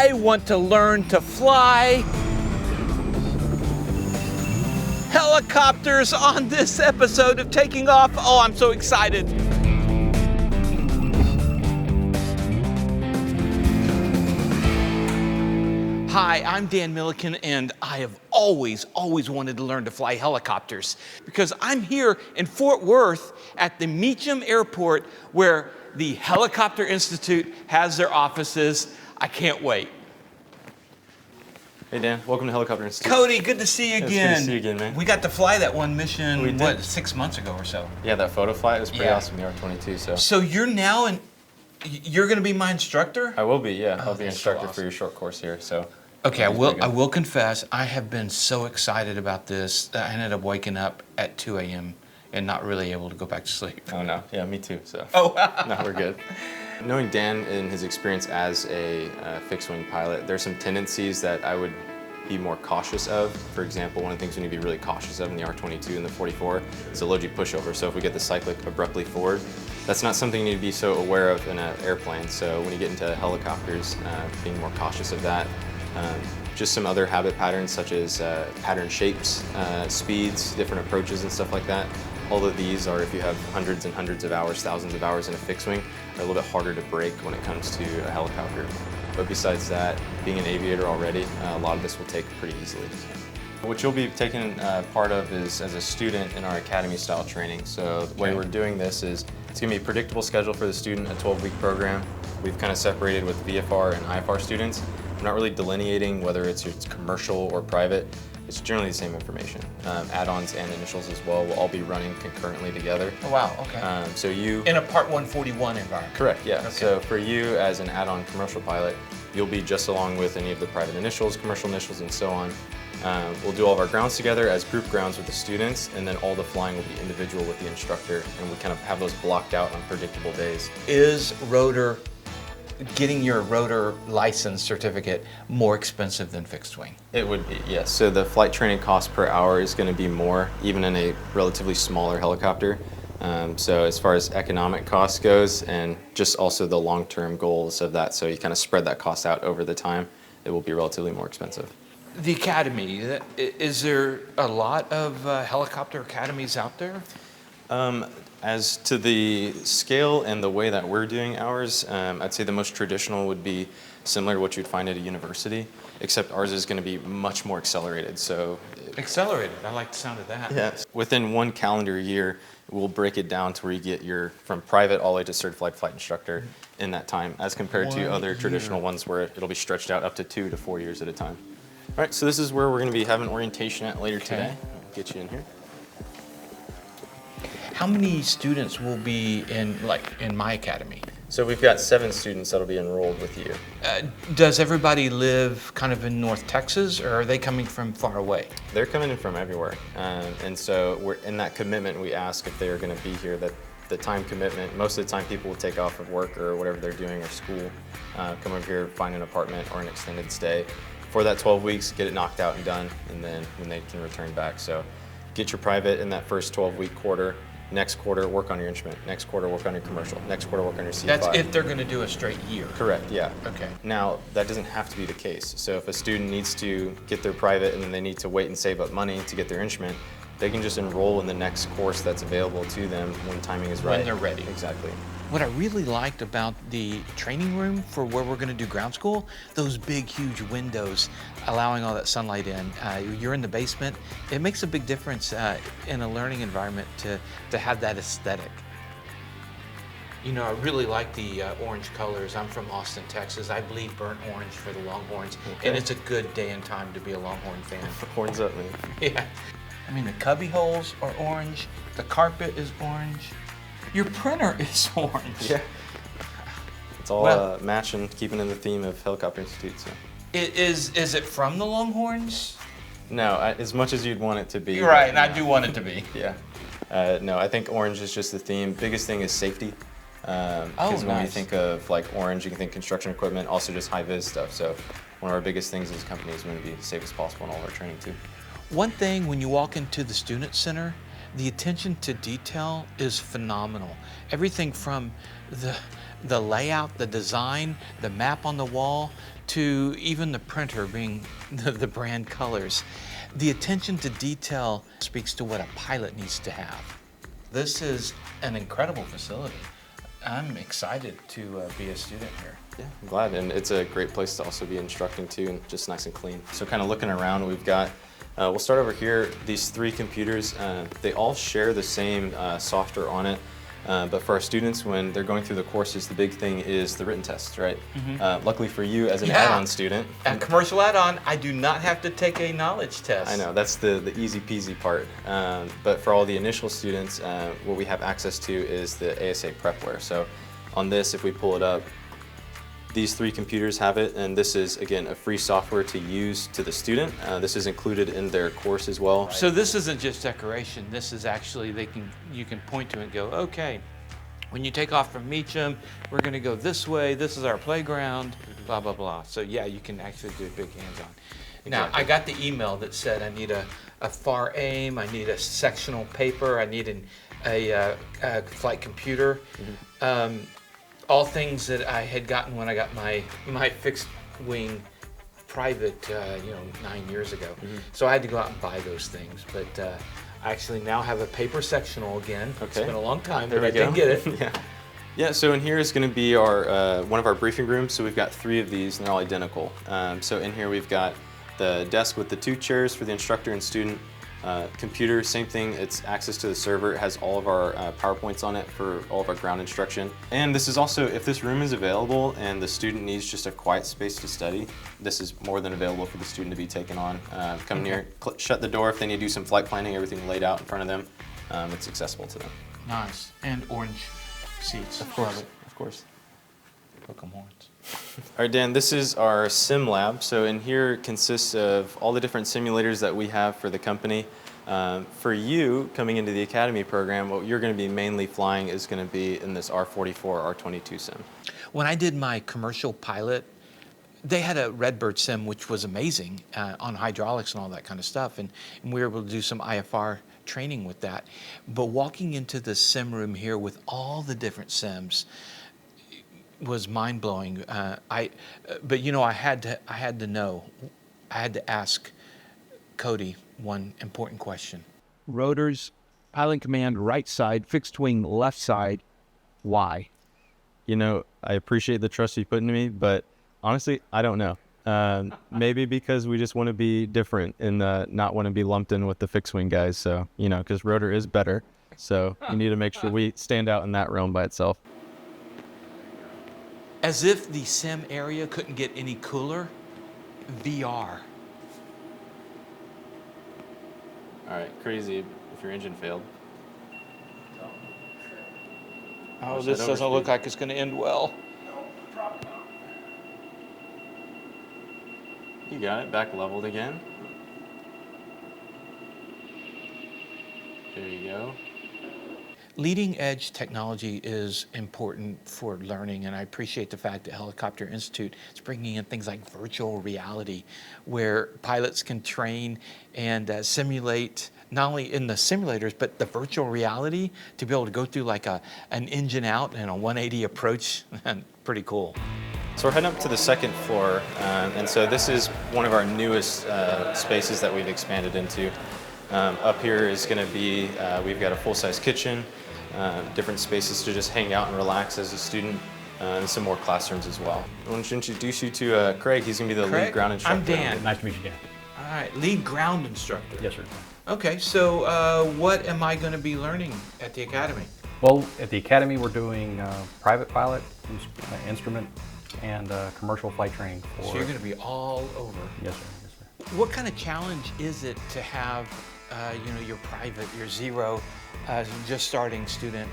I want to learn to fly helicopters on this episode of Taking Off. Oh, I'm so excited. Hi, I'm Dan Milliken, and I have always wanted to learn to fly helicopters because I'm here in Fort Worth at the Meacham Airport where the Helicopter Institute has their offices. I can't wait. Hey Dan, welcome to Helicopter Institute. Cody, good to see you again. It's good to see you again, man. We got to fly that one mission, We did. 6 months ago or so? Yeah, that photo flight was pretty Yeah. awesome, the R-22. So you're now you're going to be my instructor? I will be, yeah. I'll be that's instructor so for your short course here. So. Okay, I will confess, I have been so excited about this that I ended up waking up at 2 a.m. and not really able to go back to sleep. Oh no, yeah, me too. So. Oh. No, we're good. Knowing Dan and his experience as a fixed-wing pilot, there's some tendencies that I would be more cautious of. For example, one of the things we need to be really cautious of in the R-22 and the 44 is the low G pushover. So if we get the cyclic abruptly forward, that's not something you need to be so aware of in an airplane. So when you get into helicopters, being more cautious of that. Just some other habit patterns such as pattern shapes, speeds, different approaches and stuff like that. All of these are, if you have hundreds and hundreds of hours, thousands of hours in a fixed wing, are a little bit harder to break when it comes to a helicopter. But besides that, being an aviator already, a lot of this will take pretty easily. What you'll be taking part of is as a student in our academy style training. So the way we're doing this is it's going to be a predictable schedule for the student, a 12-week program. We've kind of separated with VFR and IFR students. We're not really delineating whether it's commercial or private. It's generally the same information. Add-ons and initials as well will all be running concurrently together. Oh, wow, okay. So you... In a Part 141 environment. Correct, yeah. Okay. So for you as an add-on commercial pilot, you'll be just along with any of the private initials, commercial initials, and so on. We'll do all of our grounds together as group grounds with the students, and then all the flying will be individual with the instructor, and we kind of have those blocked out on predictable days. Is getting your rotor license certificate more expensive than fixed wing? It would be, yes. So the flight training cost per hour is going to be more, even in a relatively smaller helicopter. So as far as economic cost goes, and just also the long-term goals of that, so you kind of spread that cost out over the time, it will be relatively more expensive. The academy, is there a lot of helicopter academies out there? As to the scale and the way that we're doing ours, I'd say the most traditional would be similar to what you'd find at a university, except ours is going to be much more accelerated. So accelerated, I like the sound of that. Yeah. Within one calendar year, we'll break it down to where you get from private all the way to certified flight instructor in that time, as compared to other traditional ones where it'll be stretched out up to 2 to 4 years at a time. All right, so this is where we're going to be having orientation at later today. I'll get you in here. How many students will be in my academy? So we've got 7 students that'll be enrolled with you. Does everybody live kind of in North Texas, or are they coming from far away? They're coming in from everywhere. And so we're in that commitment, we ask if they are going to be here, that the time commitment, most of the time people will take off of work or whatever they're doing or school, come over here, find an apartment or an extended stay. For that 12 weeks, get it knocked out and done, and then when they can return back. So get your private in that first 12-week quarter. Next quarter, work on your instrument. Next quarter, work on your commercial. Next quarter, work on your C5. That's if they're going to do a straight year. Correct, yeah. Okay. Now, that doesn't have to be the case. So if a student needs to get their private and then they need to wait and save up money to get their instrument, they can just enroll in the next course that's available to them when timing is right. When they're ready. Exactly. What I really liked about the training room for where we're going to do ground school, those big, huge windows allowing all that sunlight in. You're in the basement. It makes a big difference in a learning environment to have that aesthetic. You know, I really like the orange colors. I'm from Austin, Texas. I bleed burnt orange for the Longhorns, and it's a good day and time to be a Longhorn fan. Horns up, man. Yeah. I mean, the cubby holes are orange. The carpet is orange. Your printer is orange. Yeah. It's all matching, keeping in the theme of Helicopter Institute. So. Is it from the Longhorns? No, as much as you'd want it to be. You're right, and I do want it to be. Yeah. No, I think orange is just the theme. Biggest thing is safety. Because when you think of like orange, you can think construction equipment, also just high-vis stuff. So one of our biggest things as a company is we want to be as safe as possible in all of our training too. One thing when you walk into the Student Center, the attention to detail is phenomenal. Everything from the layout, the design, the map on the wall, to even the printer being the brand colors. The attention to detail speaks to what a pilot needs to have. This is an incredible facility. I'm excited to be a student here. Yeah, I'm glad, and it's a great place to also be instructing too, and just nice and clean. So kind of looking around, we've got, we'll start over here, these 3 computers, they all share the same software on it, but for our students, when they're going through the courses, the big thing is the written tests, right? Luckily for you, as an add-on student. A commercial add-on, I do not have to take a knowledge test. I know, that's the easy peasy part. But for all the initial students, what we have access to is the ASA prepware. So on this, if we pull it up, these 3 computers have it, and this is, again, a free software to use to the student. This is included in their course as well. So this isn't just decoration. This is actually, you can point to it and go, okay, when you take off from Meacham, we're gonna go this way, this is our playground, blah, blah, blah. So yeah, you can actually do big hands-on. Now, I got the email that said I need a far aim, I need a sectional paper, I need a flight computer. All things that I had gotten when I got my fixed wing private, 9 years ago. So I had to go out and buy those things. But I actually now have a paper sectional again. Okay. It's been a long time, There but I we go. did get it. Yeah. Yeah, so in here is going to be our one of our briefing rooms. So we've got 3 of these, and they're all identical. So in here we've got the desk with the 2 chairs for the instructor and student. Computer, same thing, it's access to the server. It has all of our PowerPoints on it for all of our ground instruction. And this is also, if this room is available and the student needs just a quiet space to study, this is more than available for the student to be taken on. Come near, shut the door if they need to do some flight planning, everything laid out in front of them. It's accessible to them. Nice. And orange seats. Of course, of course. Hook 'em horns. All right, Dan, this is our sim lab. So in here consists of all the different simulators that we have for the company. For you, coming into the Academy program, what you're going to be mainly flying is going to be in this R44, R22 sim. When I did my commercial pilot, they had a Redbird sim, which was amazing on hydraulics and all that kind of stuff. And we were able to do some IFR training with that. But walking into the sim room here with all the different sims was mind-blowing. But I had to ask Cody one important question. Rotors, pilot command right side, fixed wing left side. Why? You know, I appreciate the trust you put into me, but honestly, I don't know. Maybe because we just want to be different and not want to be lumped in with the fixed wing guys. So, because rotor is better. So you need to make sure we stand out in that realm by itself. As if the sim area couldn't get any cooler, VR. All right, crazy if your engine failed. Oh, this doesn't look like it's going to end well. You got it, back leveled again. There you go. Leading edge technology is important for learning, and I appreciate the fact that Helicopter Institute is bringing in things like virtual reality, where pilots can train and simulate, not only in the simulators, but the virtual reality to be able to go through like an engine out and a 180 approach. Pretty cool. So we're heading up to the 2nd floor, and so this is one of our newest spaces that we've expanded into. Up here is going to be, we've got a full-size kitchen, different spaces to just hang out and relax as a student, and some more classrooms as well. I want to introduce you to Craig. He's going to be the lead ground instructor. I'm Dan. Nice to meet you, Dan. All right, lead ground instructor. Yes, sir. Okay, so what am I going to be learning at the Academy? Well, at the Academy, we're doing private pilot, instrument, and commercial flight training. So you're going to be all over. Yes, sir. Yes, sir. What kind of challenge is it to have, your private, your zero, just starting student,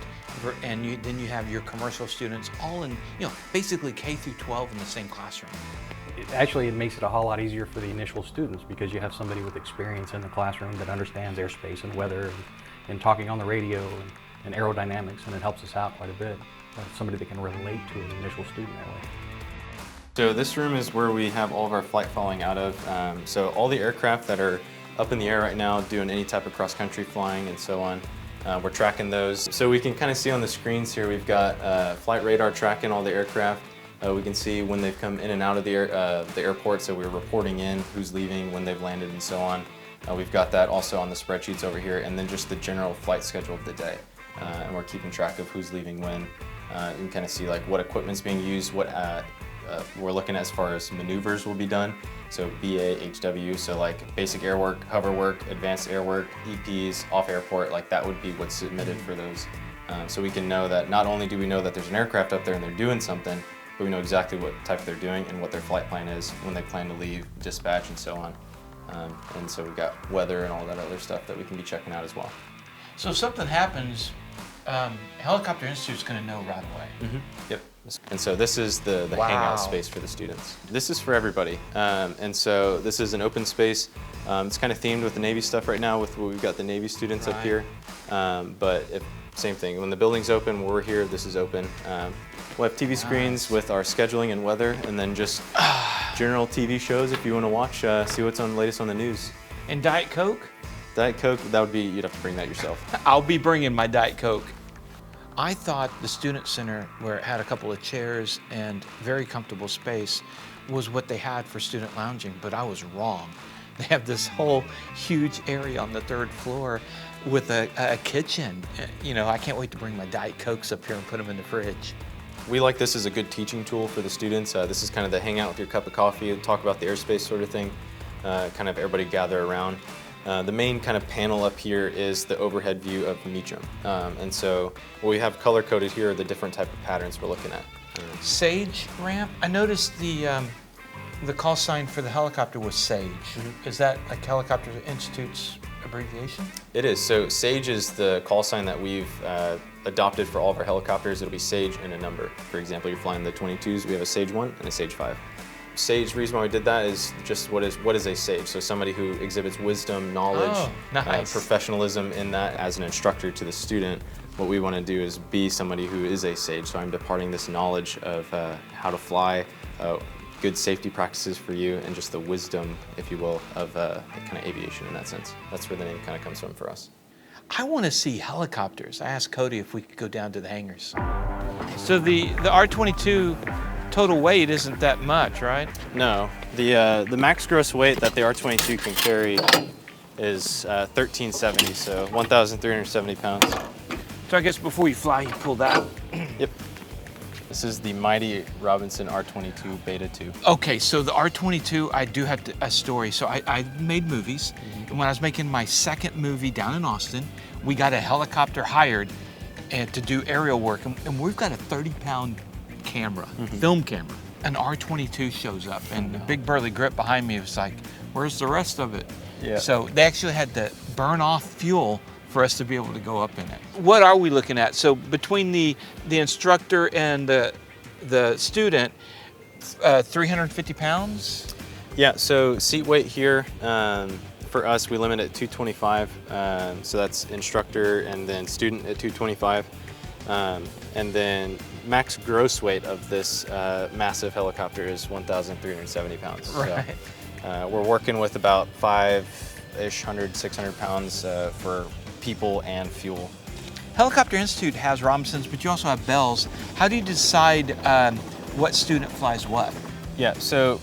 and then you have your commercial students all in, basically K through 12 in the same classroom? Actually, it makes it a whole lot easier for the initial students because you have somebody with experience in the classroom that understands airspace and weather and talking on the radio and aerodynamics, and it helps us out quite a bit. Somebody that can relate to an initial student that way. So this room is where we have all of our flight following out of. So all the aircraft that are up in the air right now doing any type of cross-country flying and so on, We're tracking those. So we can kind of see on the screens here, we've got flight radar tracking all the aircraft. We can see when they've come in and out of the airport, so we're reporting in who's leaving, when they've landed, and so on. We've got that also on the spreadsheets over here, and then just the general flight schedule of the day. And we're keeping track of who's leaving when. You can kind of see like what equipment's being used, what we're looking at as far as maneuvers will be done. So BA, HW, so like basic air work, hover work, advanced air work, EPs, off airport, like that would be what's submitted for those. So we can know that not only do we know that there's an aircraft up there and they're doing something, but we know exactly what type they're doing and what their flight plan is, when they plan to leave, dispatch, and so on. And so we've got weather and all that other stuff that we can be checking out as well. So if something happens, Helicopter Institute's going to know right away. Mm-hmm. Yep. And so this is the Wow. hangout space for the students. This is for everybody. And so this is an open space. It's kind of themed with the Navy stuff right now with what we've got the Navy students up here. But same thing, when the building's open, we're here, this is open. We'll have TV screens with our scheduling and weather, and then just general TV shows if you want to watch, see what's on the latest on the news. And Diet Coke? Diet Coke, that would be, you'd have to bring that yourself. I'll be bringing my Diet Coke. I thought the Student Center, where it had a couple of chairs and very comfortable space, was what they had for student lounging, but I was wrong. They have this whole huge area on the 3rd floor with a kitchen. You know, I can't wait to bring my Diet Cokes up here and put them in the fridge. We like this as a good teaching tool for the students. This is kind of the hang out with your cup of coffee, talk about the airspace sort of thing, kind of everybody gather around. The main kind of panel up here is the overhead view of Meacham. And so what we have color coded here are the different type of patterns we're looking at. Sage ramp. I noticed the call sign for the helicopter was SAGE. Mm-hmm. Is that like Helicopter Institute's abbreviation? It is. So SAGE is the call sign that we've adopted for all of our helicopters. It'll be SAGE and a number. For example, you're flying the 22s, we have a SAGE 1 and a SAGE 5. SAGE, the reason why we did that is just what is a SAGE? So somebody who exhibits wisdom, knowledge, professionalism in that as an instructor to the student. What we want to do is be somebody who is a SAGE. So I'm departing this knowledge of how to fly, good safety practices for you, and just the wisdom, if you will, of kind of aviation in that sense. That's where the name kind of comes from for us. I want to see helicopters. I asked Cody if we could go down to the hangars. So the R-22 total weight isn't that much, right? No, the max gross weight that the R-22 can carry is 1370, so 1,370 pounds. So I guess before you fly, you pull that. Yep. This is the mighty Robinson R-22 Beta 2. Okay, so the R-22, I do have a story. So I made movies, and when I was making my second movie down in Austin, we got a helicopter hired to do aerial work, and we've got a 30-pound camera, film camera. An R-22 shows up, and the big burly grip behind me was like, where's the rest of it? Yeah. So they actually had to burn off fuel for us to be able to go up in it. What are we looking at? So between the instructor and the student, 350 pounds? Yeah, so seat weight here, for us, we limit at 225. So that's instructor and then student at 225. And then max gross weight of this massive helicopter is 1,370 pounds. Right. So, we're working with about 600 pounds for people and fuel. Helicopter Institute has Robinsons, but you also have Bells. How do you decide what student flies what? Yeah, so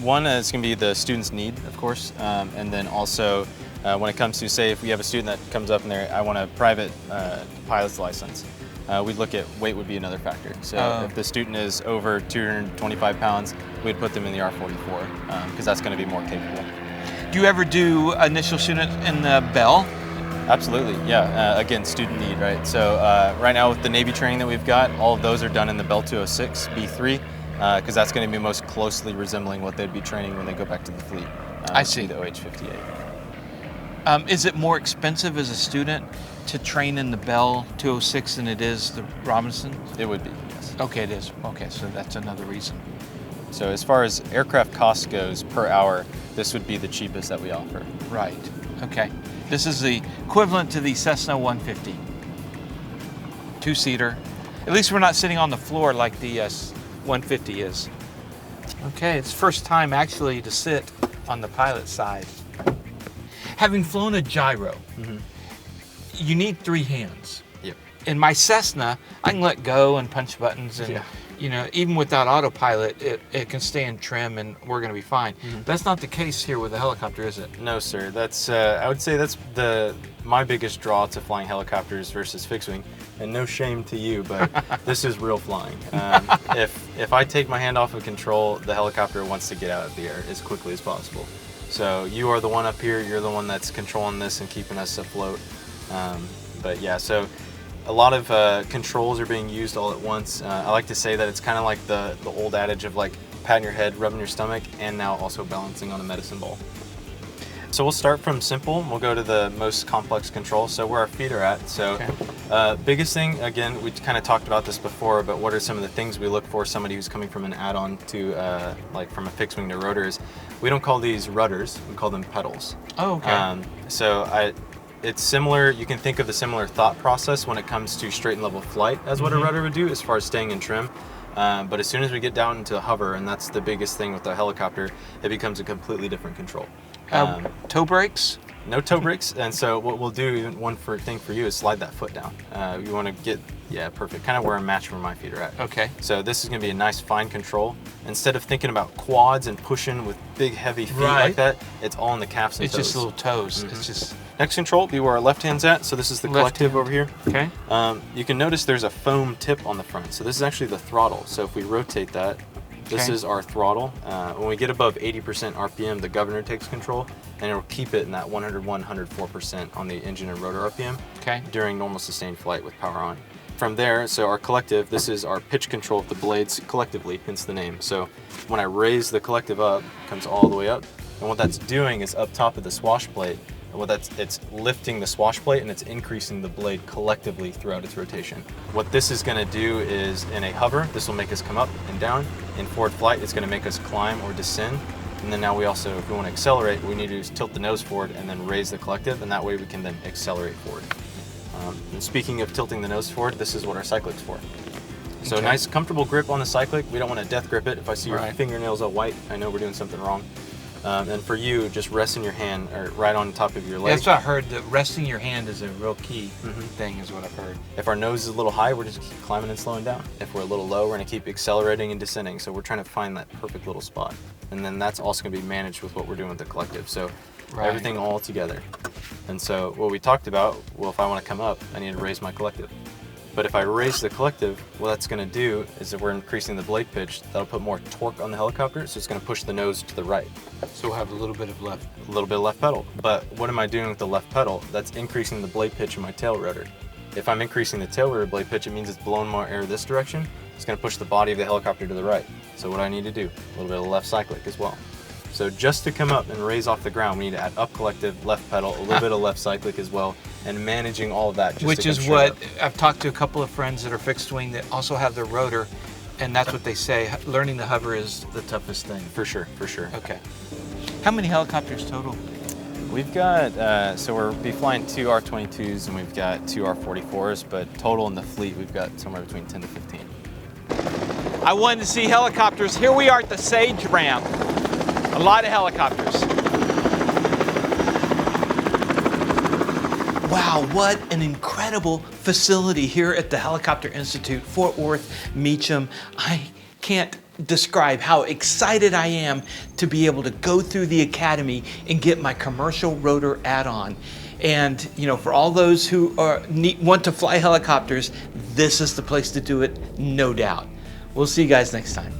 one is going to be the student's need, of course, and then also when it comes to, say, if we have a student that comes up and I want a private pilot's license, we'd look at weight would be another factor. So if the student is over 225 pounds, we'd put them in the R-44 because that's going to be more capable. Do you ever do initial student in the Bell? Absolutely, yeah. Again, student need, right? So right now with the Navy training that we've got, all of those are done in the Bell 206 B3 because that's going to be most closely resembling what they'd be training when they go back to the fleet. I see. The OH-58. Is it more expensive as a student to train in the Bell 206 than it is the Robinson? It would be, yes. Okay, it is. Okay, so that's another reason. So as far as aircraft cost goes per hour, this would be the cheapest that we offer. Right. Okay. This is the equivalent to the Cessna 150. Two-seater. At least we're not sitting on the floor like the 150 is. Okay, it's first time actually to sit on the pilot side. Having flown a gyro, you need 3 hands. Yep. In my Cessna, I can let go and punch buttons, and you know, even without autopilot, it can stay in trim, and we're going to be fine. That's not the case here with the helicopter, is it? No, sir. That's I would say that's my biggest draw to flying helicopters versus fixed wing. And no shame to you, but this is real flying. If I take my hand off of control, the helicopter wants to get out of the air as quickly as possible. So you are the one up here. You're the one that's controlling this and keeping us afloat. But yeah, so a lot of controls are being used all at once. I like to say that it's kind of like the old adage of like patting your head, rubbing your stomach, and now also balancing on a medicine ball. So we'll start from simple, and we'll go to the most complex control, so where our feet are at. So biggest thing, again, we kind of talked about this before, but what are some of the things we look for somebody who's coming from an add-on to like from a fixed wing to rotors? We don't call these rudders, we call them pedals. Oh, okay. It's similar, you can think of the similar thought process when it comes to straight and level flight as what a rudder would do as far as staying in trim. But as soon as we get down into hover, and that's the biggest thing with the helicopter, it becomes a completely different control. Toe brakes? No toe brakes, and so what we'll do, even one thing for you, is slide that foot down. You want to get, perfect, kind of where a match where my feet are at. Okay. So this is going to be a nice fine control. Instead of thinking about quads and pushing with big heavy feet like that, it's all in the calves and It's toes. just little toes. It's just... Next control will be where our left hand's at, so this is the collective over here. Okay. You can notice there's a foam tip on the front, so this is actually the throttle. So if we rotate that, this is our throttle. When we get above 80% RPM, the governor takes control, and it'll keep it in that 101, 104% on the engine and rotor RPM during normal sustained flight with power on. From there, so our collective, this is our pitch control of the blades collectively, hence the name. So when I raise the collective up, it comes all the way up, and what that's doing is up top of the swash plate, it's lifting the swash plate and it's increasing the blade collectively throughout its rotation. What this is going to do is, in a hover, this will make us come up and down. In forward flight, it's going to make us climb or descend. And then now we also, if we want to accelerate, we need to tilt the nose forward and then raise the collective, and that way we can then accelerate forward. And speaking of tilting the nose forward, this is what our cyclic's for. So nice, comfortable grip on the cyclic. We don't want to death grip it. If I see your fingernails all white, I know we're doing something wrong. And for you, just resting your hand or right on top of your leg. That's what I heard, that resting your hand is a real key thing, is what I've heard. If our nose is a little high, we're just keep climbing and slowing down. If we're a little low, we're going to keep accelerating and descending. So we're trying to find that perfect little spot. And then that's also going to be managed with what we're doing with the collective. So everything all together. And so what we talked about, well, if I want to come up, I need to raise my collective. But if I raise the collective, what that's going to do is that we're increasing the blade pitch. That'll put more torque on the helicopter, so it's going to push the nose to the right. So we'll have a little bit of left. A little bit of left pedal. But what am I doing with the left pedal? That's increasing the blade pitch in my tail rotor. If I'm increasing the tail rotor blade pitch, it means it's blowing more air this direction. It's going to push the body of the helicopter to the right. So what do I need to do? A little bit of left cyclic as well. So just to come up and raise off the ground, we need to add up collective, left pedal, a little bit of left cyclic as well, and managing all of that. Just Which is what I've talked to a couple of friends that are fixed wing that also have their rotor, and that's what they say. Learning to hover is the toughest thing. For sure, for sure. Okay. How many helicopters total? We've got, so we'll be flying 2 R-22s and we've got 2 R-44s, but total in the fleet, we've got somewhere between 10 to 15. I wanted to see helicopters. Here we are at the Sage ramp. A lot of helicopters. Wow, what an incredible facility here at the Helicopter Institute, Fort Worth, Meacham. I can't describe how excited I am to be able to go through the academy and get my commercial rotor add-on. And you know, for all those who want to fly helicopters, this is the place to do it, no doubt. We'll see you guys next time.